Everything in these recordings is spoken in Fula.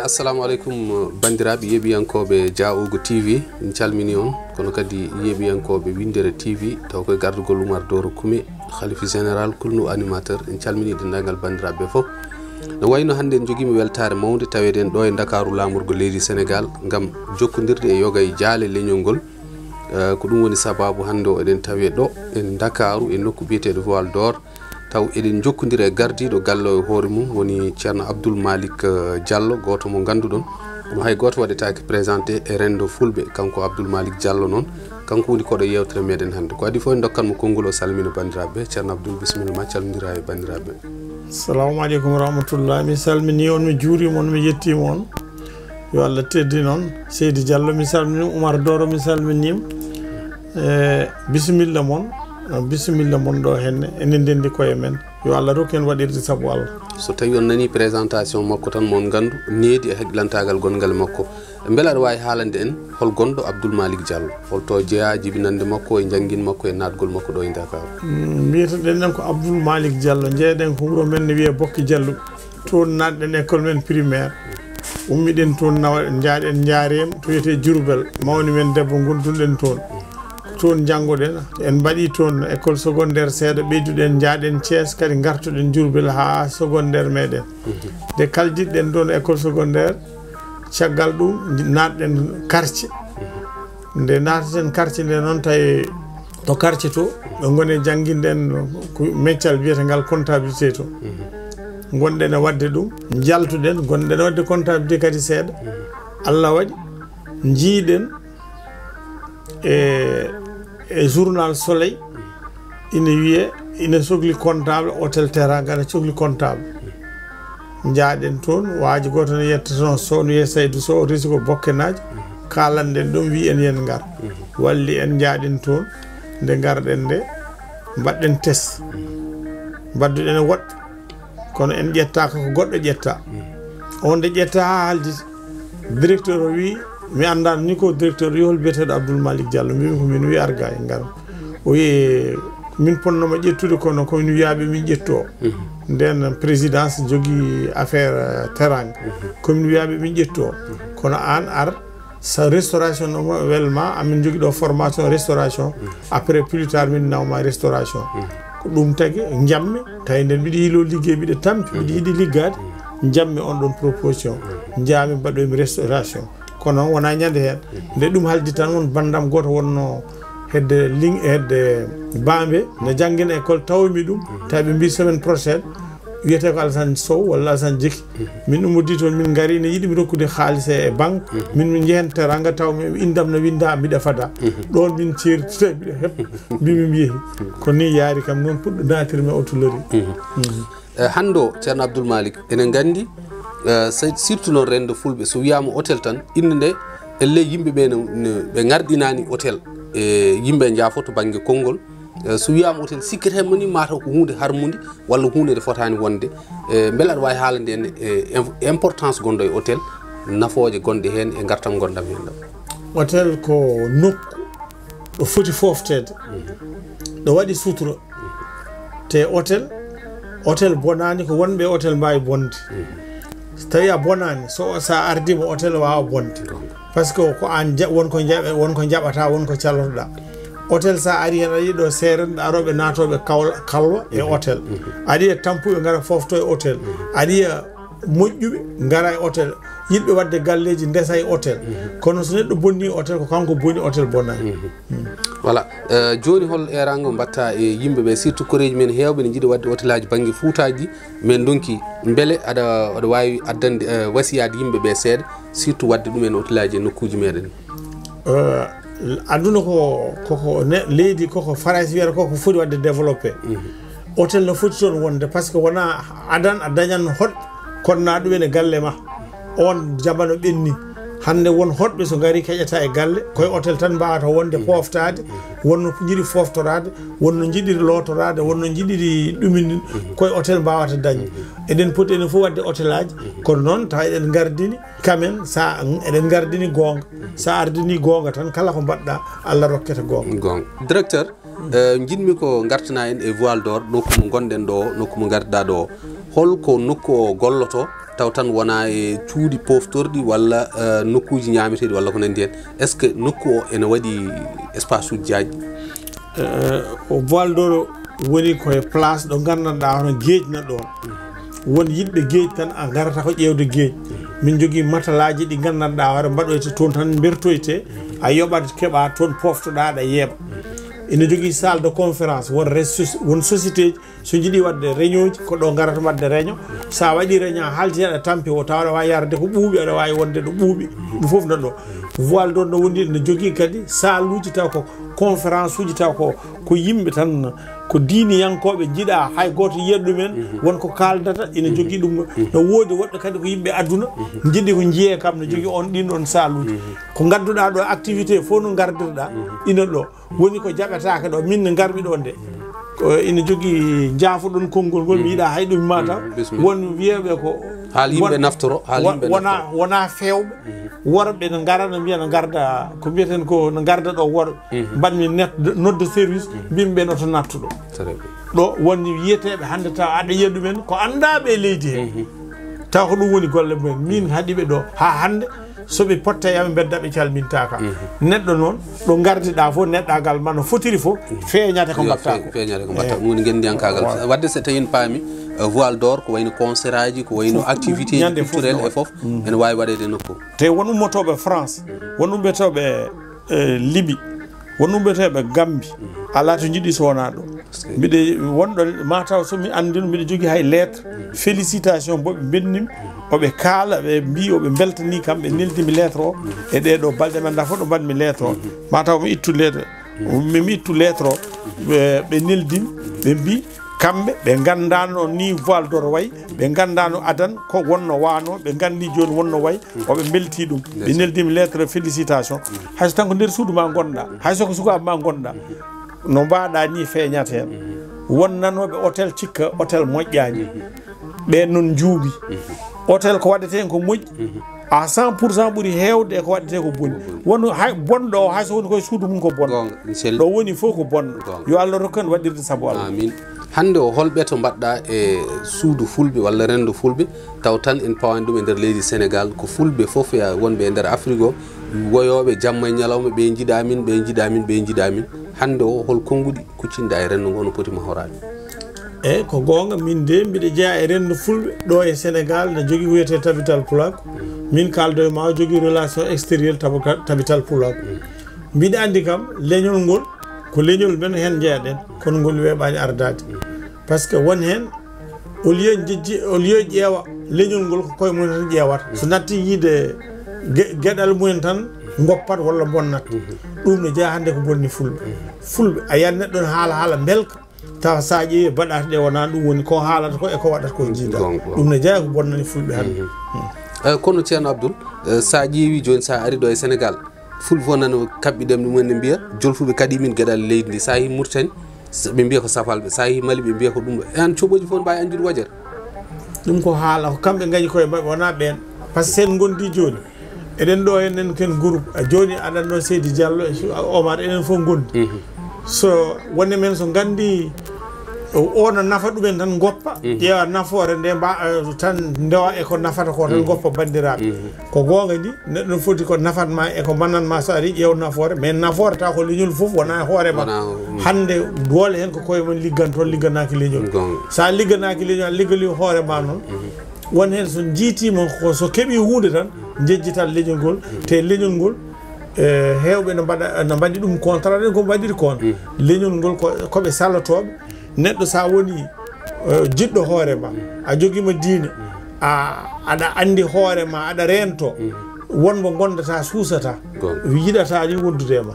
assalamu alaikum bandiraɓe yeɓiyankoɓe Diaogo TV en calmini on kono kadi yeɓiyankoɓe Windere TV taw koye gardugol Oumar Doro Koumé khalife général kulnu animateur en calmini dendagal bandiraɓe fof no wayno hande en joguimi weltare mawde taweden ɗo e Dakaru lamurgo leydi Sénégal gam jokkodirde e yogay jaale leñol ngol ko ɗum woni sababu hande o eɗen tawe ɗo en Dakaru e nokku biyeteɗo Voile d'Or taw eɗen jokkodira e gardiɗo gallo e hoore mum woni ceerno Abdoul Malick Diallo goto mo ganduɗon ɗum hay goto waɗetake présenté e rendo fulɓe kanko Abdoul Malick Diallo noon kanko woni koɗo yewtere meɗen hande ko adi fof en dokkanmo konngol o salmina bandiraɓe ceerno Abdoul bisimilla ma calmodira e bandiraɓe. Assalamu aleykum warahmatullah. Mi salmini on, mi juurima on, mi yettima on, yo Allah teddi noon. Seydi Diallo mi salmini, Oumar Doro mi salminima, bisimilla mon ɗo henne enen ndendi koye men, yo Allah rokku en waɗirde saabu Allah. So tawi on nani présentation makko tan mon gandu needi e haggilantagal gongal makko beela aɗa wawi haalande en hol gonɗo Abdoul Malick Diallo holto jeeya jibinande makko e jangguin makko e natgol makko ɗo e Dakar. Mbiyetoɗen ɗen ko Abdoul Malick Diallo, jeeɗen ko wuuro men ne wiye Bokki Diallo, toon natɗen école men primaire, ummiɗen toon jaaɗen jaarema to wiyete Diourbel, mawni men debbo gondunɗen toon janggoɗen, en mbaɗi toon école secondaire seeɗa, ɓeyduɗen jaaɗen Thiès kadi gartuɗen Diourbel ha secondaire meɗen nde kaljiɗɗen ɗon école secondaire. Caggal ɗum natɗen quartier, nde nataten quartier nde noon tawi to quartier to ɓe goni jangguinɗen ko meccal biyetegal comptabilité to gonɗen e wadde ɗum jaltuɗen, gonɗen e wadde comptabilité kadi seeɗa. Allah waɗi jiiɗen e journal Soleil ina wiye ina sohli comptable hôtel Teranga ina sohli comptable, jaaɗen toon waaji goto ne yetta toon Sow no wiye Saydou Sow resi ko bokkenaji kalanɗen ɗum wi en yen ngar walli en jaaɗen toon nde garɗen nde mbaɗɗen test mbadduɗen e woɗɗo kono en ƴettaka ko goɗɗo ƴetta on nde ƴetta ha haaldita directeur o wi mi andano ni ko directeur yohol biyeteɗo Abdoul Malick Diallo mbimi ko min wi arga e ngar o wi min ponnoma ƴettude kono komin wiyaɓe min ƴettu o nden présidence jogui affaire Teranga komin wiyaɓe min ƴettu o kono an ar sa restauration no welma amin jogui ɗo formation restauration après plus tard min nawma restauration ko ɗum tagui jammi tawi nden mbiɗa yiilo ligguey mbiɗa tampi mbiɗa yiiɗi liggade jammi on ɗon proposition jaami mbaɗoymi restauration kono wona ñande hen nde ɗum haldi tan won bandam goto wonno hedde Bambey ne jangguina école tawmi ɗum tawi ɓe mbi semaine prochaine wiyete ko Alassane Sow walla Alassane Djeki min ummodi toon min gari ne yiiɗimi rokkude haalis e banque min jehen Teranga tawmi indam no winda mbiɗa fada ɗon min ceertita mbiɗa heeb mbimi mi yeehi ko ni yaari kam noon puɗɗo natirmi autolori. hande o ceerno Abdoul Malick enen gandi surtout noon rendo fulɓe so wiyama hôtel tan inde nde elle yimɓeɓe ɓe gardinani hôtel e yimɓe jaafo to banggue konngol so wiyama hôtel sikkete moni mataw ko hunde harmude walla hunde nde fotani wonde beela aɗa wawi haalande en importance gonɗo e hôtel nafooje gonɗe hen e gartam gonɗam hen ɗo. Hôtel ko nokku ɗo foti foftede ɗo waɗi sutura te hôtel bonani ko wonɓe hôtel mbawi bonde so tawi a bonani sa ardima hôtel wawa bonde par ce que ko an wonko jaɓata wonko calotoɗa. Hôtel sa ari hen aɗa yiiɗo seerenɗo aroɓe natoɓe kalwa e hôtel, aɗa yiya tampuɓe gara fofto e hôtel, aɗa yiya moƴƴuɓe gara e hôtel, yiɗɓe wadde galleji ndesa e hôtel kono so neɗɗo bonni hôtel ko kanko bonni hôtel bonnani. Voilà, joni hol erago mbatta e yimɓeɓe surtout koreji men hewɓe ne jiiɗi wadde hôtel aji banggue Foutaji men donki beele aɗa wawi addande wasiyade yimɓeɓe seeɗa surtout wadde ɗumen hôtel aji e nokkuji meɗen. Aduna koko leydi koko France wiyata koko foti wadde développé hôtel no foti toon wonde par ce que wona a dañan hoɗ konna ɗumen e galle ma on jamano ɓenni hande won hoɗɓe so gari keƴata e galle koye hôtel tan mbawata wonde foftade wonno jiiɗi foftorade wonno jiiɗiri lotorade wonno jiiɗiri ɗumini koye hôtel mbawata dañde eɗen poti enen fof wadde hôtel aji kono noon tawa eɗen gardini kamen sa eɗen gardini gonga sa ardini gonga tan kala ko mbaɗɗa Allah rokkete gonga. Directeur jinmi ko gartana en e voile d'or nokku mo gonden ɗo nokku mo garda ɗo holko nokku o golloto taw tan wona e cuudi poftorɗi walla nokkuji ñameteɗi walla ko nandi hen est ce que nokku o ene waɗi espace uji jaaji o voile d'or woni koye place ɗo gandanɗa hono gueej nan ɗon won yiɗɓe gueej tan a garata ko ƴewde gueej min jogui matalaji ɗi gandanɗa hoore mbaɗoyte toon tan bertoyte a yoɓat keeɓa toon poftoɗa aɗa yeeɓa ina jogui salle de conférence won société ji so jiiɗi wadde réunion ji ko ɗo garata wadde réunion sa waɗi réunion haalti aɗa tampi o tawa aɗa wawi yarde ko ɓuuɓi aɗa wawi wonde ɗo ɓuuɓi ɗum foof nan ɗo voile ɗon no woni ne jogui kadi salle uji taw ko conférence uji taw ko yimɓe tan ko diiniyankoɓe jiiɗa hay goto yiiyat ɗumen wonko kaldata ina jogui ɗum no woodi woɗɗo kadi ko yimɓe aduna jiiɗi ko jiiye kam ne jogui on ɗin ɗon salle uji ko gadduɗa ɗo activité fof no gardirɗa ina ɗo woni ko jaɓetake ɗo min ne garmi ɗo nde ina jogui jaafoɗon konngol ngol mi yiiɗa hay ɗum mataw won wiyeɓe ko haal yimɓe naftoro wona fewɓe worɓe ne gara no mbiya no garda ko mbiyeten ko no garda ɗo worɓe mbanmi nodde service mbimɓe noto nattuɗo ɗo woni wiyeteɓe hande taw aɗa yiya ɗumen ko andaɓe leydi he taw ko ɗum woni golle mumen min haaɗiɓe ɗo ha hande soɓe potta yaɓe beddaɓe calmintaka neɗɗo noon ɗo gardiɗa fof neɗɗagal ma no fotiri fof feeñate ko mbatta ko feeñate ko mbatta ɗum woni gendiyankagal wadde so tawi en paami voile d'or ko wayno concert aji ko wayno activité culturel e foof ene wawi waɗede nokku te won ummotoɓe France won ummetoɓe Libye won ummetoɓe Gambie ala to jiiɗi so wona ɗo mbiɗe wonɗo mataw somi andino mbiɗa jogui hay lettre félicitation boɓe bennimi oɓe kaala ɓe mbi oɓe beltani kam ɓe neldimi lettre o e ɗeɗo balɗe men da fof ɗo mbaɗmi lettre o mataw mi ittu lettre mimi ittu lettre o ɓe neldimi ɓe mbi kamɓe ɓe gandano ni voile d'or wayi ɓe gandano adan ko wonno wano ɓe gandi joni wonno wayi oɓe belti ɗum ɓe neldimi lettre félicitation hayso tan ko nder suudu ma gonɗa hayso ko sukaɓe ma gonɗa no mbaɗa ni feeñata hen won nanoɓe hôtel cikka hôtel moƴƴani ɓe noon juuɓi hôtel ko waɗete hen ko moƴƴi à 100% ɓuuri hewde e ko waɗete ko bonni won hay bonɗo o hayso woni koye suudu mum ko bonɗo ɗo woni fof ko bonɗo yo Allah rokku en waɗirde saabu Allah amin hande o holɓeto mbaɗɗa e suudu fulɓe walla rendo fulɓe taw tan en pawani ɗum e nder leydi Sénégal ko fulɓe foof ya wonɓe e nder Afrique o woyoɓe jamma e ñalawma ɓe jiiɗamin ɓe jiiɗamin ɓe jiiɗamin hande o hol konnguɗi kuccinɗa e rendo ngo no poti mahorade eyyi ko gonga min de mbiɗa jeeya e rendo fulɓe ɗo e Sénégal ne jogui wiyete tabital pulaar min kaldo e ma jogui relation extérieure tabital pulaar mbiɗa andi kam leñol ngol ko leñol men hen jeeyaɗen kono ngol weeɓani ardade par ce que won hen au lieu ƴeewa leñol ngol ko koye mumen tan ƴeewata so natti yiide gueɗal mumen tan goppat walla bonnat ɗum ne jeeya hande ko bonni fulɓe a yiyat neɗɗo ne haala belka tawa sa ƴeewi baɗata ɗe wona ɗum woni ko haalata ko e ko waɗata ko jiida ɗum ne jeeya ko bonnani fulɓe hande kono ceerno Abdoul sa ƴeewi joni sa ari ɗo e Sénégal fulɓe fof nano kaɓɓiɗen ɗumen ne mbiya jolfuɓe kadi min gueɗal leydi ndi sa yi Mauritanie ɓe mbiya ko safalɓe sa yi Mali ɓe mbiya ko ɗum ɗo an coɓoji fof ne mbawi andude wojere ɗum ko haala ko kamɓe gañi koye mabɓe wona ɓen par ce que sen gondi joni eɗen ɗo enen ken groupe joni aɗan ɗo Seydi Diallo Omar enen fof gondi so wonde men so gandi ono nafa ɗumen tan goppa ƴeewa nafoore nde tan ndewa eko nafata ko tan goppa bandiraɓe ko gonga ndi neɗɗo foti ko nafatma eko bannanma so ari ƴeew nafoore mais nafoore taw ko leñol foof wona hoorema hande doole hen ko koye mon ligganto ligganaki leñol sa ligganaki leñol a liggali hoorema noon won hen so jiitima ko so keeɓi hunde tan jejjital leñol ngol te leñol ngol hewɓe no mbaɗi ɗum contrat ɗen ko mbaɗiri kon leñol ngol koɓe salotoɓe neɗɗo sa woni jiɗɗo hoorema a joguima diine aɗa andi hoorema aɗa rento wonmo gondata suusata yiɗata ni wondude ma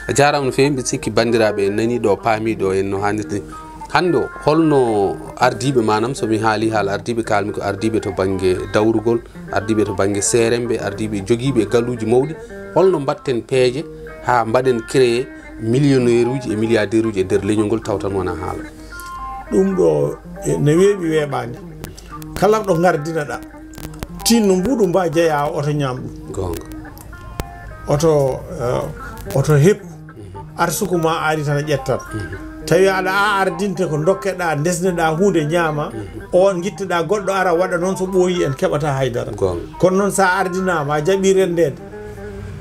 a jarama no fewi mbiɗa sikki bandiraɓe nani ɗo paami ɗo en no hannirta ni hande o holno ardiɓe manam somi haali haala ardiɓe kalmi ko ardiɓe to banggue dawrugol ardiɓe to banggue seremɓe ardiɓe joguiɓe galluji mawɗi holno mbatten peeje ha mbaɗen créé millionnaire uji e milliardaire uji e nder leñol ngol taw tan wona haala ɗum ɗo ne weeɓi weeɓani kala ɗo gardinaɗa tinno mbuɗu mba jeeya oto ñam ɗum gonga oto heppu arsuku ma ari tan ƴettat tawi aɗa ardinte ko dokkeɗa desneɗa hunde ñaama on guitteɗa goɗɗo ara waɗa noon so ɓooyi en keɓata haydara kono noon sa ardinama a jaɓi rendede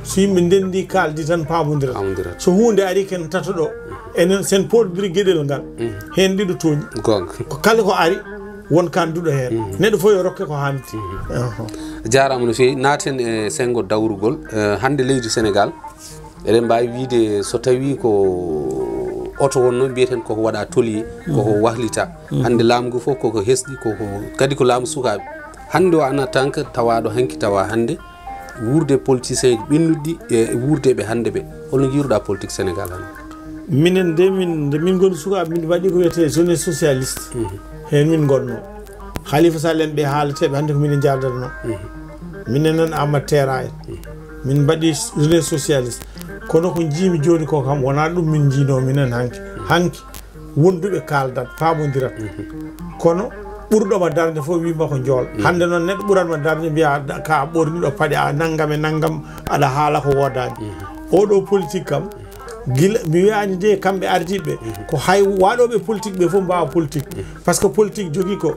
so yimɓe ndendi kaldi tan pamodira so hunde ari ken tata ɗo enen sen podiri gueɗel ngal hen ɗiɗo tooñi ko kala ko ari won kanduɗo hen neɗɗo fof yo rokke ko hannti jarama no fewi naten e sengo dawrugol hande leydi Sénégal eɗen mbawi wiide so tawi ko oto wonno mbiyeten koko waɗa tolier koko wahlita hande laamu ngu fof koko hesɗi koko kadi ko laamu sukaɓe hande o ana tan que tawaɗo hanki tawa hande wurde politicien ɓennuɗi e wurdeɓe hande ɓe holno jiiruɗa politique Sénégal hande minen nde min goni sukaɓe min waɗi ko wiyete jeunesse socialiste hen min gonno Khalifa Sall en ɓe haalateɓe hande ko minen jardatno minen nan Amadou Terra en min mbaɗi jeunesse socialiste kono ko jiimi joni ko kam wona ɗum min jiino minen hanki wonduɓe kaldat pamodirat kono ɓurɗoma darde fof wima ko jool hande noon neɗɗo ɓuranma darde mbiya ka ɓorniɗo paɗe a naggam e naggam aɗa haala ko wodani oɗo politique kam gila mi wiyani de kamɓe ardiɓe ko hay waɗoɓe politique ɓe fof mbawa politique par ce que politique jogui ko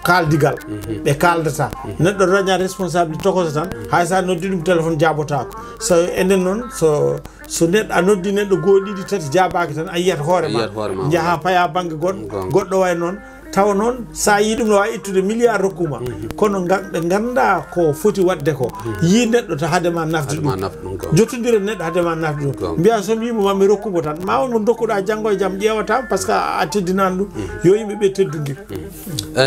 kaldigal ɓe kaldata neɗɗo daña responsabilité tokoso tan hay sa noddi ɗum téléphone jabotako so enen noon so neɗɗo a noddi neɗɗo goho ɗiɗi tati jabaki tan a yiyat hoorema jaaha paya banggue goɗɗo goɗɗo way noon taw noon sa yi ɗum no wawi ittude milliard rokkuma kono ɓe ganda ko foti wadde ko yi neɗɗo to haadema nafde ɗum jottodira neɗɗo haadema nafde ɗum mbiya somi yimo mami rokkumo tan ma on mo dokkuɗa janggo e jaam ƴewata par ce que a teddinani ɗum yo yimɓeɓe teddudir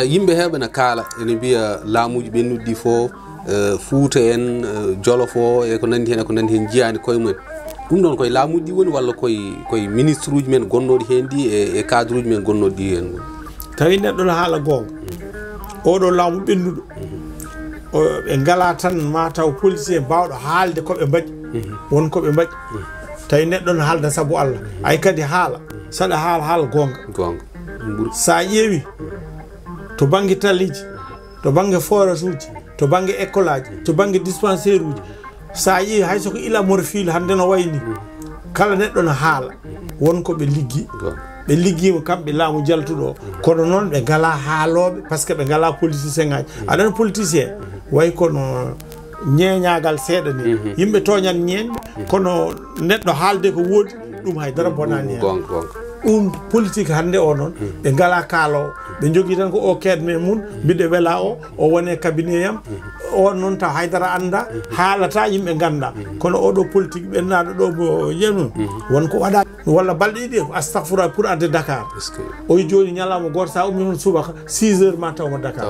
yimɓe heeɓe ne kaala ene mbiya laamuji ɓennuɗi fo Fouta en Jolof o e ko nandi hen e ko nandi hen jiyani koye mumen ɗum ɗon koye laamuji ɗi woni walla koye ministre uji men gonnoɗi hen ɗi e cadre uji men gonnoɗi ɗi hen tawi neɗɗo no haala gonga oɗo laamu ɓennuɗo ɓe ngala tan mataw policier mbawɗo haalde koɓe mbaɗi won koɓe mbaɗi tawi neɗɗo no haalda saabu Allah ay kadi haala saɗa haala gonga sa ƴeewi to banggue talliji to banggue forage uji to banggue école aji to banggue dispensaire uji sa ƴeewi hay soko ila morphile hande no wayni kala neɗɗo no haala wonko ɓe liggi ɓe liggima kamɓe laamu jaltuɗo kono noon ɓe ngala haaloɓe par ce que ɓe ngala politicien ngaji aɗana politicien way kono ñeñagal seeɗa ni yimɓe toñan ñeñɓe kono neɗɗo haalde ko woodi ɗum haydara bonani hen ɗum politique hande o noon ɓe ngala kaalowo ɓe jogui tan ko o kedme mum mbiɗo wela o wone cabinet yam on noon taw haydara anda haalata yimɓe ganda kono oɗo politique ɓennaɗo ɗo mo yenu wonko waɗa walla balɗe ɗiɗi astahfirullah pour adde Dakar o wi joni ñalawma goto sa ummi toon subaka 6 heures ma tawmo Dakar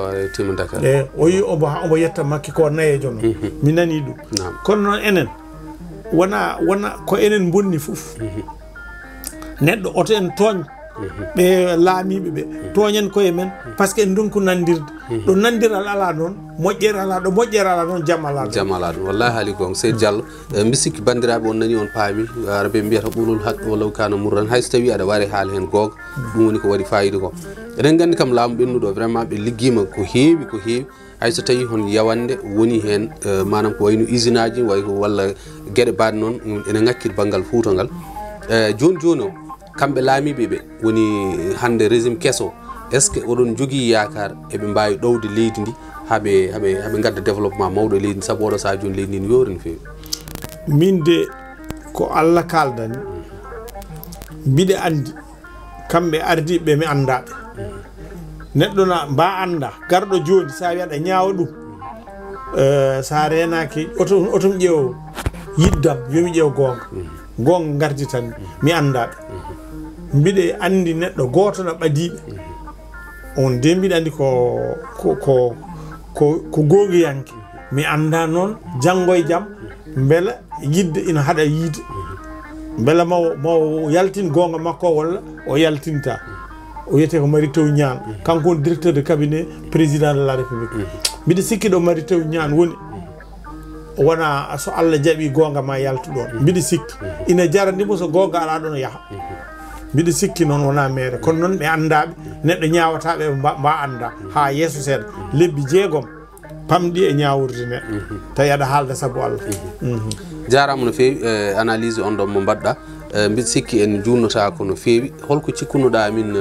e o wi omo yetta makki ko nayejo noon mi nani ɗum kono noon enen wona ko enen bonni foof neɗɗo oto en tooñ ɓe laamiɓe ɓe tooñen koye men par ce que en donku nandirde ɗo nandiral ala noon moƴƴere ala ɗo moƴƴere ala noon jaam ala ɗum wallahi haali gonga Seydou Diallo misikki bandiraɓe on nani on paami arabe mbiyata ɓulol haqqe walla kana murran hayso tawi aɗa waari haala hen googa ɗum woni ko waɗi fayida ko eɗen gandi kam laamu ɓennuɗo vraiment ɓe liggima ko heewi hayso tawi hon yawande woni hen manam ko wayno usine aji way walla gueɗe baɗe noon ene ŋakkiri banggal Fouta ngal joni o kamɓe laamiɓe ɓe woni hande régime kesso est ce que oɗon jogui yakar eɓe mbawi ɗowde leydi ndi haɓe gadda développement mawɗo leydi ndi saabu oɗo saha joni leydi ndi ne yoori no fewi min de ko Allah kaldani mbiɗe andi kamɓe ardiɓe mi andaɓe neɗɗo na mba anda garɗo joni sa wi aɗa ñaawa ɗum sa renaki otom ƴeewo yiddam yomi ƴeew gonga gardi tan mi andaɓe mbiɗe andi neɗɗo goto no ɓadiɓe on de mbiɗe andi ko gogiyanke mi anda noon janggo e jaam beela yidde ina haɗa yiide beela maw yaltin gonga makko walla o yaltinta o wiyete ko Mary Teuw Niane kanko woni directeur de cabinet président de la république mbiɗa sikki ɗo Mary Teuw Niane woni wona so Allah jaaɓi gonga ma yaltu ɗon mbiɗa sikki ina jarandimo so gonga ala ɗon yaaha mbiɗa sikki noon wona mere kono noon ɓe andaɓe neɗɗo ñawataɓe mba anda ha yeeso seeɗa lebbi 6 pamɗi e ñawurde neɗɗo tawi aɗa haalda saabu Allah jarama no fewi analyse on ɗon mo mbaɗɗa mbiɗa sikki en junnata ko no feewi holko cikkunoɗa min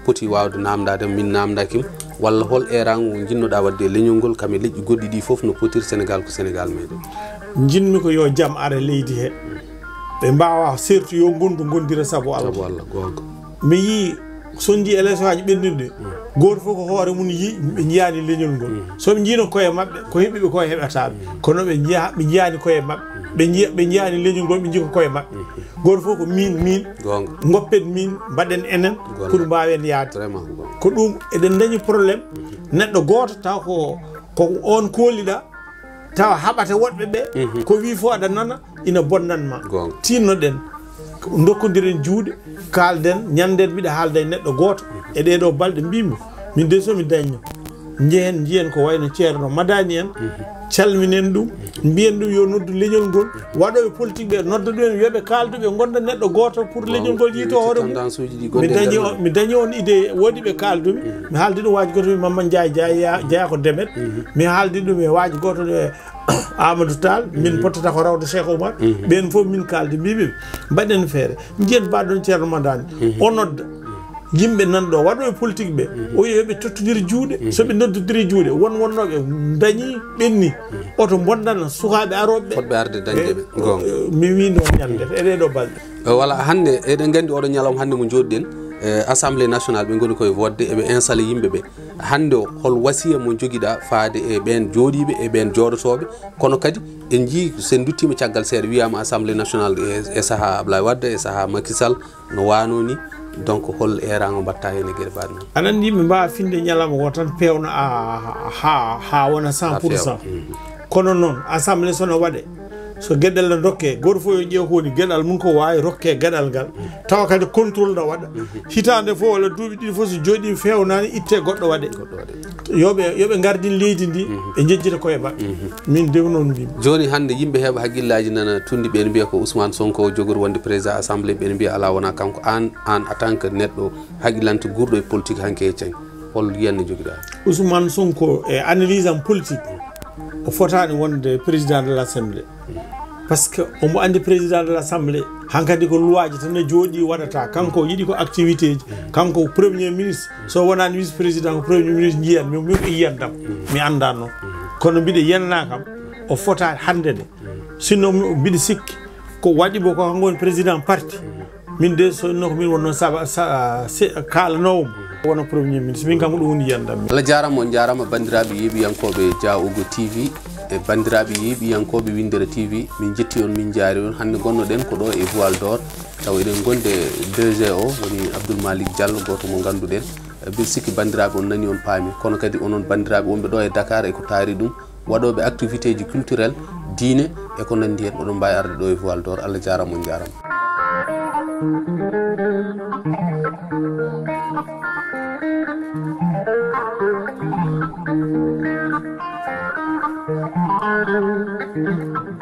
poti wawde namdade min namdakim walla hol erango jinnoɗa wadde leñol ngol kam e leƴƴi goɗɗi ɗi fof no potir Sénégal ko Sénégal meɗen jinmi ko yo jaam ara leydi he ɓe mbawa surtout yo gondu gondira sabu Allah gonga mi yi son ji élection aji ɓennude goto fof ko hoore mum yi ɓe jiyani leñol ngol soɓe jiino koye mabɓe ko heɓiɓe ko heɓataɓe kono ɓe jiyani koye mabɓe ɓe jiyani leñol ngol ɓe jii ko koye mabɓe goto fof ko min goppen min mbaɗen enen pour mbawen yaade ko ɗum eɗen dañi probléme neɗɗo goto taw ko on kooliɗa tawa haɓata woɗɓe ɓe ko wi fo aɗa nana ina bonnanma tinnoɗen dokkodiren juuɗe kalden ñanden mbiɗa haalda e neɗɗo goto e ɗeɗo balɗe mbimi min de somi dañño jiyen ko wayno ceerno madani en calminen ɗum mbiyen ɗum yo noddu leñol ngol waɗoɓe politique ɓe nodda ɗumen wiyoɓe kalduɓe gonda neɗɗo goto pour leñol ngol yiito hoore mum mi dañi on idée woɗi ɓe kaldumi mi haaldi ɗum waaji goto Mamma Ndiaye jeeya ko Demet mi haaldi ɗum e waaji goto e Amadou Tall min pottata ko rawde Cheikh Oumar ɓen fof min kaldi mbiɓe mbaɗen feere jiyen baɗon ceerno madani o nodda yimɓe nanɗo waɗoɓe politique ɓe o yoɓe tottodiri juuɗe soɓe noddodiri juuɗe wonnoɓe dañi ɓenni oto bonnana sukaɓe aroɓe fotɓe arde dañdeɓe gonga mi wi noon ñande eɗeɗo balɗe voilà hande eɗen gandi oɗo ñalawma hande mo joɗɗen assemblée nationale ɓe goni koye wodde eɓe installé yimɓeɓe hande o hol wasiya mo joguiɗa faade e ɓen jooɗiɓe e ɓen jooɗotoɓe kono kadi en jii sen duttima caggal seeɗa wiyama assemblée nationale e saaha Abdoulaye Wade e saaha Macky Sall no wano ni donc hol erago mbatta hen e gueɗe mbaɗe noon aɗa andi yimɓe mbawa finde ñalawma ko tan pewna ha wona 100% kono noon assemblée sono waɗe so gueɗel ne dokke goto fof yo ƴeew kowoni gueɗal mum ko wawi rokke gueɗal ngal tawa kadi contrôle ɗo waɗa hitande fof walla duuɓi ɗiɗi fof so jooɗi fewnani itte goɗɗo waɗe yoɓe gardin leydi ndi ɓe jejjita koye mabɓe min de noon mbimi joni hande yimɓe heeɓa haqqillaji nana tundi ɓen mbiya ko Ousmane Sonko jogori wonde président assemblée ɓen mbiya ala wona kanko an en tant que neɗɗo haqqillante gurɗo e politique hanke e cañ hol yiyanne joguiɗa Ousmane Sonko e analyse am politique o fotani wonde président de l'assemblée parce que omo andi président de l'assemblée hankadi ko loi ji tan ne jooɗi waɗata kanko yiɗi ko activité ji kanko premier ministre so wonani vice président ko premier ministre jiyan min ko yiyandam mi anda noon kono mbiɗa yiyanna kam o fota hande de sinno mbiɗa sikki ko waɗi bo ko kanko woni président parti min de sonno ko min wonno kalanowmo wona premier ministre min kanko ɗum woni yiyandam Allah jarama on jarama bandiraɓe yeeɓiyankoɓe Diaogo TV e bandiraɓe yeeɓiyankoɓe Windere TV min jetti on min jaari on hande gonnoɗen ko ɗo e Voile d'Or taw eɗen gonde DG o woni Abdoul Malick Diallo goto mo ganduɗen mbiɗa sikki bandiraɓe on nani on paami kono kadi onon bandiraɓe wonɓe ɗo e Dakar e ko taari ɗum waɗoɓe activité ji culturel diine e ko nandi hen oɗon mbawi arde ɗo e Voile d'Or Allah jarama on jarama Thank you.